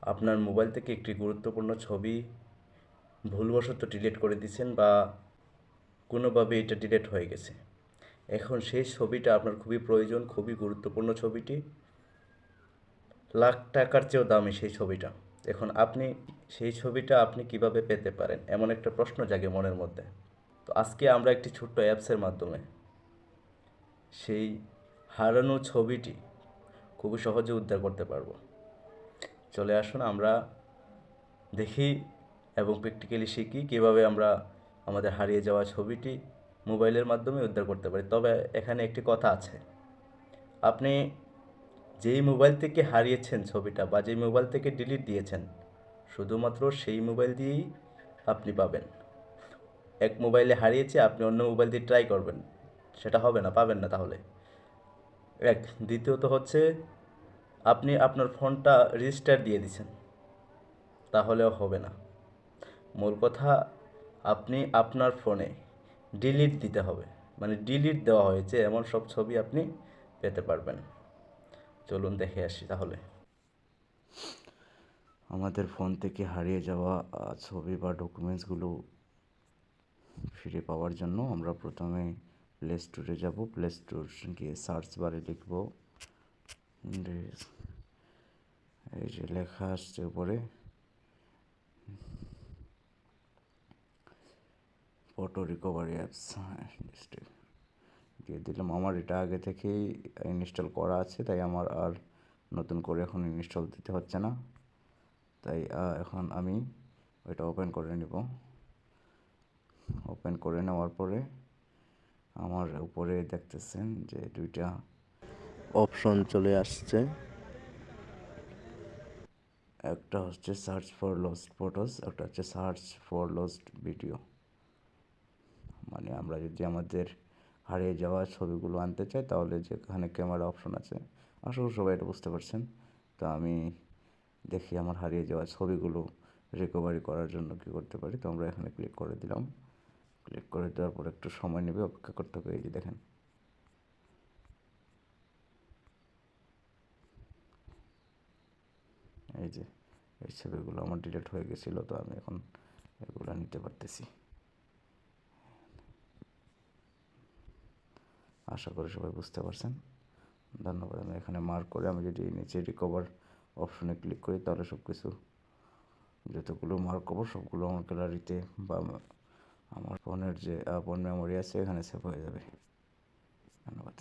আপনার মোবাইল থেকে একটি গুরুত্বপূর্ণ ছবি ভুলবশত ডিলিট করে দিয়েছেন বা কোনোভাবে এটা ডিলিট হয়ে গেছে। এখন সেই ছবিটা আপনার খুবই প্রয়োজন, খুবই গুরুত্বপূর্ণ ছবিটি, লাখ টাকার চেয়েও দামি সেই ছবিটা। এখন আপনি সেই ছবিটা আপনি কিভাবে পেতে পারেন, এমন একটা প্রশ্ন জাগে মনের মধ্যে। তো আজকে আমরা একটি ছোট্ট অ্যাপসের মাধ্যমে সেই হারানো ছবিটি খুবই সহজে উদ্ধার করতে পারবো। চলে আসুন আমরা দেখি এবং প্র্যাকটিক্যালি শিখি কীভাবে আমরা আমাদের হারিয়ে যাওয়া ছবিটি মোবাইলের মাধ্যমে উদ্ধার করতে পারি। তবে এখানে একটি কথা আছে, আপনি যেই মোবাইল থেকে হারিয়েছেন ছবিটা বা যেই মোবাইল থেকে ডিলিট দিয়েছেন, শুধুমাত্র সেই মোবাইল দিয়েই আপনি পাবেন। এক মোবাইলে হারিয়েছে, আপনি অন্য মোবাইল দিয়ে ট্রাই করবেন, সেটা হবে না, পাবেন না তাহলে। দ্বিতীয়ত হচ্ছে, আপনি আপনার ফোনটা রেজিস্টার দিয়ে দিছেন, তাহলেও হবে না। মূল কথা, আপনি আপনার ফোনে ডিলিট দিতে হবে, মানে ডিলিট দেওয়া হয়েছে এমন সব ছবি আপনি পেতে পারবেন। চলুন দেখে আসি তাহলে। আমাদের ফোন থেকে হারিয়ে যাওয়া ছবি বা ডকুমেন্টসগুলো ফিরে পাওয়ার জন্য আমরা প্রথমে প্লে স্টোরে যাব। প্লে স্টোর গিয়ে সার্চ বারে লিখব, এই যে লেখা আসছে উপরে ফটো রিকভারি অ্যাপস, দিয়ে দিলাম। আমার এটা আগে থেকেই ইনস্টল করা আছে, তাই আমার আর নতুন করে এখন ইনস্টল দিতে হচ্ছে না। তাই এখন আমি ওইটা ওপেন করে নেব। ওপেন করে নেওয়ার পরে আমার উপরে দেখতেছেন যে দুইটা অপশন চলে আসছে। একটা হচ্ছে সার্চ ফর লস্ট ফটোস, একটা হচ্ছে সার্চ ফর লস্ট ভিডিও। মানে আমরা যদি আমাদের হারিয়ে যাওয়া ছবিগুলো আনতে চাই, তাহলে যেখানে ক্যামেরা অপশন আছে, আসলে সবাই এটা বুঝতে পারছেন। তো আমি দেখি আমার হারিয়ে যাওয়া ছবিগুলো রিকভারি করার জন্য কী করতে পারি। তো আমরা এখানে ক্লিক করে দিলাম। ক্লিক করে দেওয়ার পর একটু সময় নেবে, অপেক্ষা করতে হবে। এই যে দেখেন, এই যে এই ছবিগুলো আমার ডিলিট হয়ে গেছিলো, তো আমি এখন এগুলো নিতে পারতেছি। আশা করি সবাই বুঝতে পারছেন। ধন্যবাদ। আমি এখানে মার্ক করে, আমি যদি নিচে রিকভার অপশনে ক্লিক করি, তাহলে সব কিছু যতগুলো মার্ক করবো সবগুলো আমার গ্যালারিতে বা আমার ফোনের যে ফোন মেমোরি আছে এখানে সেভ হয়ে যাবে। ধন্যবাদ।